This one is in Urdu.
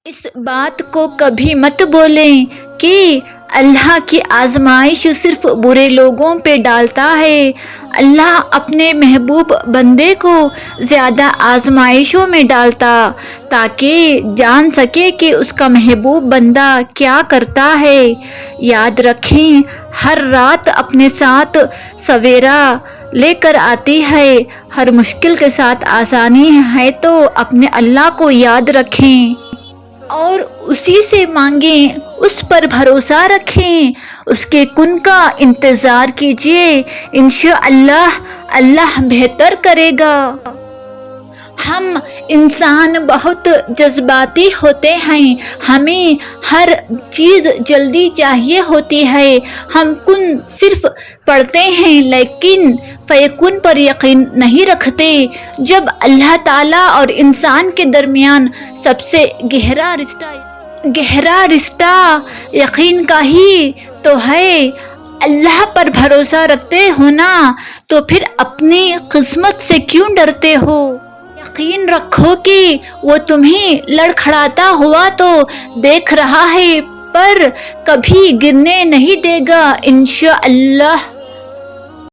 اس بات کو کبھی مت بولیں کہ اللہ کی آزمائش صرف برے لوگوں پہ ڈالتا ہے۔ اللہ اپنے محبوب بندے کو زیادہ آزمائشوں میں ڈالتا تاکہ جان سکے کہ اس کا محبوب بندہ کیا کرتا ہے۔ یاد رکھیں، ہر رات اپنے ساتھ سویرا لے کر آتی ہے۔ ہر مشکل کے ساتھ آسانی ہے تو اپنے اللہ کو یاد رکھیں اور اسی سے مانگیں، اس پر بھروسہ رکھیں، اس کے کن کا انتظار کیجئے، انشاءاللہ اللہ بہتر کرے گا۔ ہم انسان بہت جذباتی ہوتے ہیں، ہمیں ہر چیز جلدی چاہیے ہوتی ہے۔ ہم کن صرف پڑھتے ہیں لیکن فیکون پر یقین نہیں رکھتے۔ جب اللہ تعالیٰ اور انسان کے درمیان سب سے گہرا رشتہ یقین کا ہی تو ہے، اللہ پر بھروسہ رکھتے ہو نا، تو پھر اپنی قسمت سے کیوں ڈرتے ہو؟ یقین رکھو کہ وہ تمہیں لڑکھڑاتا ہوا تو دیکھ رہا ہے پر کبھی گرنے نہیں دے گا، انشاءاللہ۔